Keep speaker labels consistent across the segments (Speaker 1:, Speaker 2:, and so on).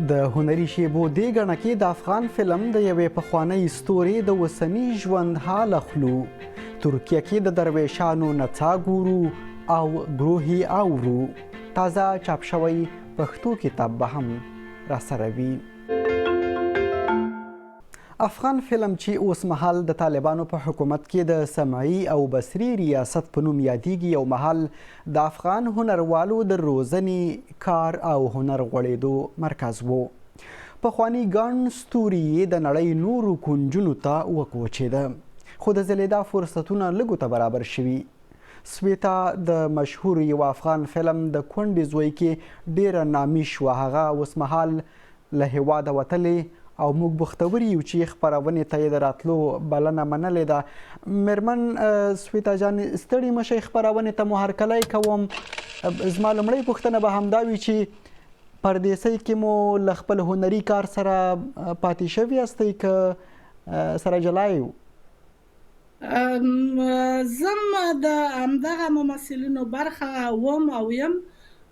Speaker 1: د هنري شیبو دې ګڼه کې د افغان فلم د یوې پخوانۍ ستوري د اوسني ژوند حال اخلو. ترکیه کې د درویشانو نڅا ګورو او گروهی اورو. تازه چاپ شوی پښتو کتاب به هم راسره وي. افغان فلم چې اوس مهال د طالبانو په حکومت کې د سمعي او بصري ریاست په نوم یادیږي، یو مهال د افغان هنروالو د روزنې، کار او هنر غوړېدو مرکز و. پخواني ګڼ ستوري یې د نړۍ نورو کنجونو ته وکوچېده، خو د ځلېدا فرصتونه لږو ته برابر شوي. سویتا د مشهور یو افغان فلم د کونډې زوی کې ډیره نامي شوه. هغه اوس مهال له هیواده وتلې او موږ بختور یو چې خپرونې ته یې د راتلو بلنه منلې ده. میرمن سویتا جان، ستړي مه شئ، خپرونې ته مو هرکلی کوم. زما لومړۍ پوښتنه به همدا وي چې پردیسۍ کې مو له خپل هنري کار سره پاتې شوي یاستئ که سره جلا یو؟
Speaker 2: زم د همدغه ممثلینو برخه وم او یم،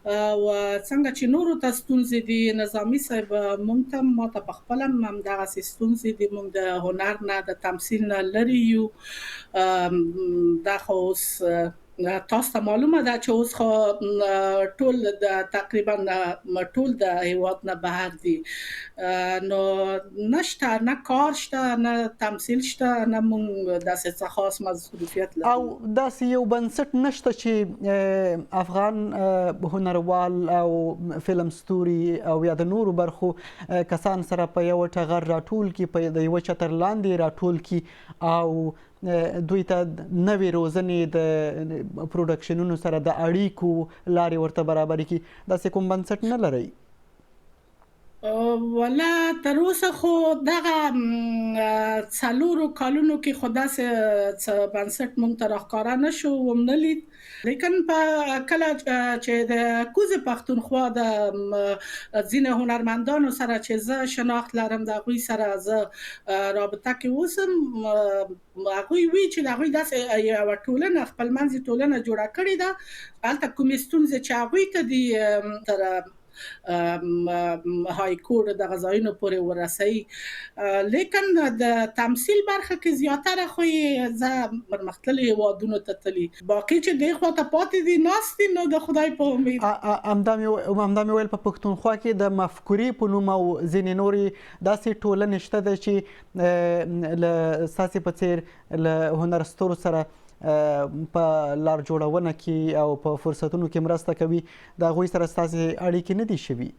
Speaker 2: او څنګه چې نورو ته ستونزې دي، نظامي صاحب مونږ ته ماته پخپله هم همدغسې ستونزې دي. مونږ د هنر نه، د تمثیل نه لرې یو. دا خو اوس تاسو ته معلومه ده چې اوس خو ټول تقریبا ټول د هیواد نه بهر دي، نو نشته، نه کار شته، نه تمثیل شته، نه مونږ داسې څه خاص مصروفیت لرو.
Speaker 1: او داسې یو بنسټ نشته چې افغان هنروال او فلم ستوري او یا د نورو برخو کسان سره په یو ټغر راټول کړي، په د یوه چتر لاندې راټول کړي او دوی ته نوې روزنې د پروډکشنونو سره د اړیکو لارې ورته برابرې کړي. داسې کوم بنسټ نه لرئ؟
Speaker 2: ولا تر اوسه خو دغه څلورو کالونو کې خو داسې څه بنسټ مونږ ته راښکاره نه شو، ونه لید. لیکن په کله چې د کوزې پښتونخوا د ځینې هنرمندانو سره چې زه شناخت لرم، د هغوی سره زه رابطه کې اوسم، هغوی وی چې د هغوی داسې یوه ټولنه، خپلمنځي ټولنه جوړه کړې ده. هلته کومې ستونزې چې هغوی ته دي تر های کور د غذایونو پورې ورسوي. لیکن د تمثیل برخه کې زیاتره خو زه پرمختللي هیوادونو ته تللي، باقي چې دې خواته پاتې دي ناست دي، نو د خدای په امید.
Speaker 1: همدا مې ویل په پښتونخوا کې د مفکورې په نوم او ځینې نورې داسې ټولنې شته ده چې له ستاسې په څېر له هنرستورو سره په لار جوړونه کې او په فرصتونو کې مرسته کوي. د هغوی سره ستاسې اړیکې نه دي شوي؟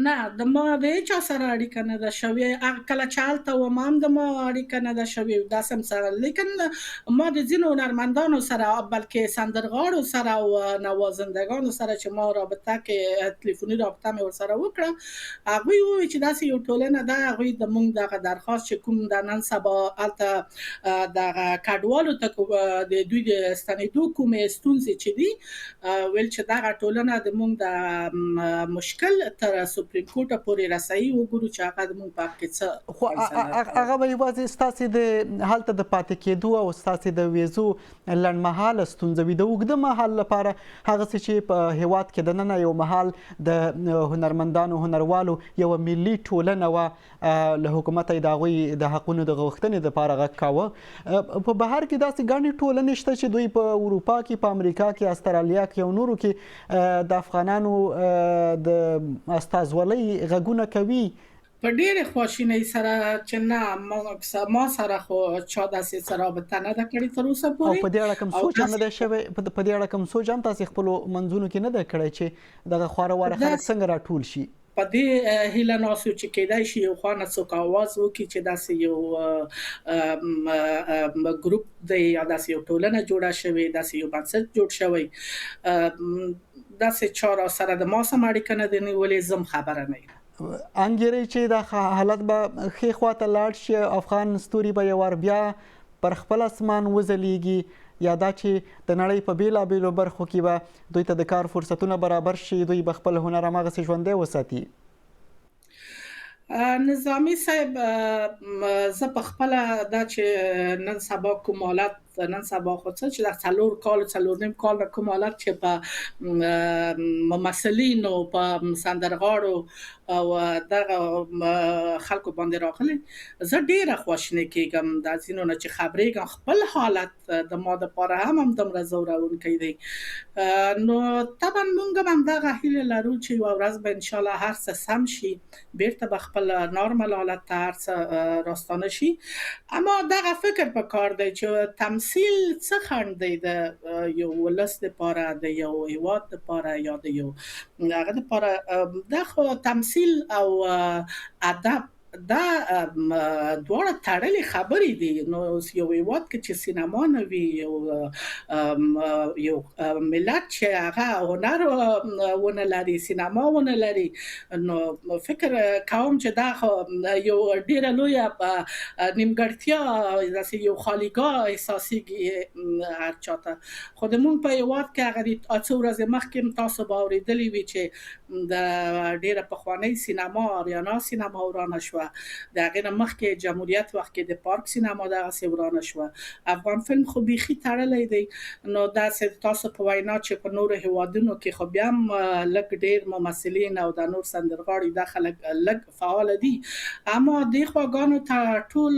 Speaker 2: نه، د ما د هیچا سره اړیکه نه ده شوې. کله چې هلته وم هم د ما اړیکه نه ده شوې داسې هم سره. لیکن ما د ځینو هنرمندانو سره، بلکې سندرغاړو سره او نوازندګانو سره چې ما رابطه کې تلیفوني رابطه مې ورسره وکړه، هغوی وویل چې داسې یو ټولنه ده. هغوی د مونږ دغه درخواست چې کوم د نن سبا هلته دغه کډوالو ته د دوی د ستنېدو کومې ستونزې چې دي، ویل چې دغه ټولنه د مونږ د مشکل تر سپریم کورټ پورې رسایي وګورو چې هغه د مونږ په حق کې څه.
Speaker 1: خو هغه به یوازې ستاسې د هلته د پاتې کېدو او ستاسې د ویزو لنډمهاله ستونزه وي. د اوږده مهال لپاره هغسې چې په هیواد کې دننه یو مهال د هنرمندانو، هنروالو یوه ملي ټولنه وه، له حکومته یې د هغوی د حقونو د غوښتنې دپاره غږ کاوه. په بهر کې داسې ګڼې ټولنې شته چې دوی په اروپا کې، په امریکا کې، استرالیا کې او نورو کې د افغانانو د استازولۍ غږونه کوي.
Speaker 2: په ډېرې خواشینۍ سره چې نه، ما سره خو چا داسې څه رابطه نه ده کړې تر اوسه پورې.
Speaker 1: او په دې اړه کوم سوچ هم نه دی شوی؟ په دې اړه کوم سوچ هم تاسې خپلو منځونو کې نه دی کړی چې دغه خواره واره خلک څنګه راټول شي؟
Speaker 2: په دې هیله ناست یو چې کیدای شي یو خوا نه څوک اواز وکړي چې داسې یو ګروپ دی یا داسې یو ټولنه جوړه شوې، داسې یو بنسټ جوړ شوی. داسې چا را سره د ما سم اړیکه نه دی نیولې، زم خبره نه یم.
Speaker 1: انګیرئ چې دا حالت به ښې خواته لاړ شي، افغان ستوري به یو وار بیا پر خپل اسمان وځلیږي، یا دا چې د نړۍ په بېلابېلو برخو کې به دوی ته د کار فرصتونه برابر شي، دوی به خپل هنر هماغسې ژوندی وساتي؟
Speaker 2: نظامي صاحب، زه په خپله دا چې نن سبا کوم حالت نن سبا خو څه چې د 4 کال 4 نیم کال کوم حالت چې په ممثلینو په سندرغاړو او دغه خلکو باندې راغلي زه ډیره خوشنه کېږم د ځینو نه چې خبرېږم خپل حالت د ما د پاره هم دومره زورونکی دی نو طبعا مونږ هم دغه هیله لرو چې یو ورځ به ان شاء الله هر څه سم شي بیرته به خپل نورمال حالت ته هر څه راستانه شي اما دغه فکر په کار دی چې تمثیل څه خنډ دی د یو ولس لپاره د یو هیواد لپاره یا د یو هغه لپاره د خو تمثیل او ادب دا دواړه تړلې خبرې دي نو یو هیواد کې چې سینما نه وي یو ملت چې هغه هنر ونه لري سینما ونه لري نو فکر کوم چې دا یو ډیره لویه نیمګړتیا داسې یو خالیګاه احساسېږي هر چاته خو د مونږ په هیواد کې هغه څو ورځې مخکې تاسو به اورېدلي وي چې د ډیره پخوانۍ سینما آریانا سینما ورانه شوه د هغې نه مخکې جمهوریت وخت کې د پارک سینما دغسې ورانه شوه افغان فلم خو بیخي تړلی دی نو داسې تاسو په وینا چې په نورو هیوادونو کې خو بیا هم لږ ډېر ممثلین او د نور سندرغاړي دا خلک لږ فعاله دي اما دې خواګانو ته ټول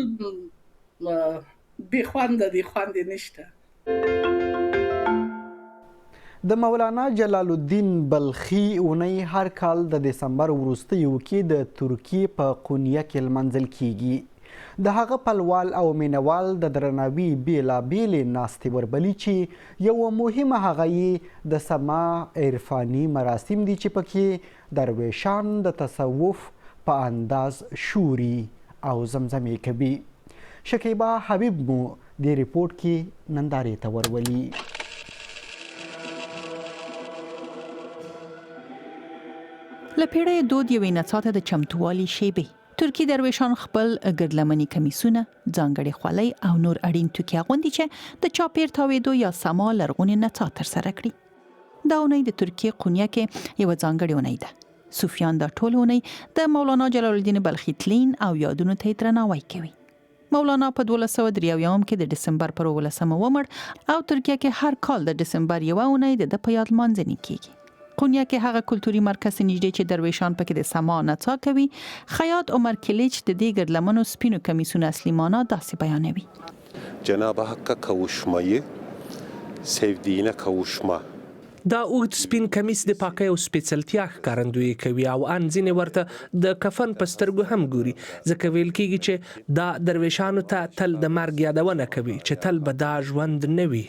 Speaker 2: بې خونده دي خوند یې نشته
Speaker 1: د مولانا جلال الدین بلخي اونۍ هر کال د دسمبر وروستیو کې د ترکیې په قونیه کې لمانځل کیږي د هغه پلوال او مینوال د درناوي بیلابیلې ناستې وربلي چې یوه مهمه هغه یې د سماع عرفاني مراسم دي چې پکې درویشان د تصوف په انداز شوري او زمزمې کوي شکیبا حبیب مو دې ریپورټ کې نندارې ته ورولي
Speaker 3: له پیړیو دود یوې نڅا ته د چمتووالي شیبې ترکي درویشان خپل ګردلمني کمیسونه ځانګړې خولۍ او نور اړین توکي اغوندي چې د چاپیر تاویدو یا سما لرغونې نڅا ترسره کړي دا اونۍ د ترکیې قونیه کې یوه ځانګړې اونۍ ده صوفیان دا ټول اونۍ د مولانا جلال الدین بلخي تلین او یادونو ته درناوی کوي مولانا په 1293 کې د دسمبر پر 18 ومړ او ترکیه کې هر کال د دسمبر یوه اونۍ د په یاد لمانځنې کیږي قونیه کې هغه کلتوري مرکز نږدې چې درویشان پکې د سما نڅا کوي خیاط عمر کلیچ د دې ګردلمنو سپینو کمیسونو اصلي معنا داسې بیانوي
Speaker 4: Cenab-ı Hakk'a kavuşmayı, sevdiğine kavuşma.
Speaker 5: دا اوږد سپین کمیس د پاکۍ او سپېڅلتیا ښکارندویي کوي او ان ځینې ورته د کفن په سترګو هم ګوري ځکه ویل کېږي چې دا درویشانو ته تل د مرګ یادونه کوي چې تل به دا ژوند نه وي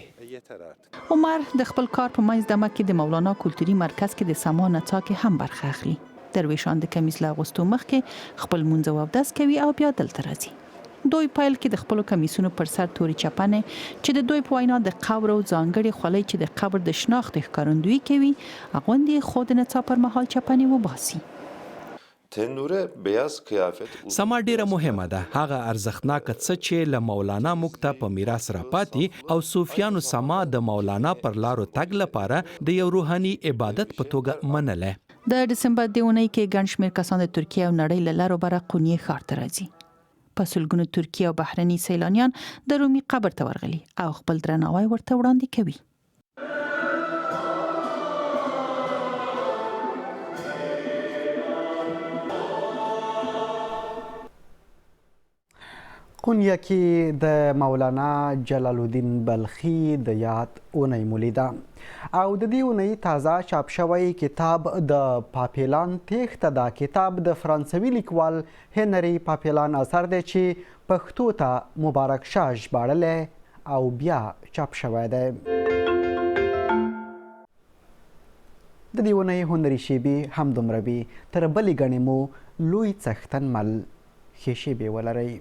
Speaker 3: عمر د خپل کار په منځ دمه کې د مولانا کلتوري مرکز کې د سما نڅا کې هم برخه اخلي درویشان د کمیس له اغوستو مخکې خپل مونځ او اودس کوي او بیا دلته راځي دوی پیل کې د خپل کمیسونو پر سر توري چپنه چې د دوی په وینا د قبر او ځانګړي خولۍ چې د قبر د شناخت ښکارندویي کوي اغوندي خود نڅا پر مهال چپنه وباسي
Speaker 6: سما ډیره مهمه ده هغه ارزښتناک څه چې له مولانا موږ ته په میراث راپاتې او صوفیانو سما د مولانا پر لارو تګ لپاره د یو روحاني عبادت په توګه منله
Speaker 3: د دسمبر د اونۍ کې ګڼ شمېر کسان د ترکیه او نړۍ له لارو بره قونیه ښار ته راځي په سلګونو ترکیه او بهرني سیلانیان د رومي قبر ته ورغلي او خپل درناوی ورته وړاندې کوي
Speaker 1: قونیه کې د مولانا جلال الدین بلخي د یاد اونۍ مولیده او د دې اونۍ تازه چاپ شوی کتاب د پاپیلان تیښته دا کتاب د فرانسوي لیکوال هنري پاپیلان اثر دی چې پښتو ته مبارک شاه ژباړلی او بیا چاپ شوی دی د دې اونۍ هنري شیبې همدومره وي تر بلې ګڼې مو لوی څښتن مل ښې شیبې ولرئ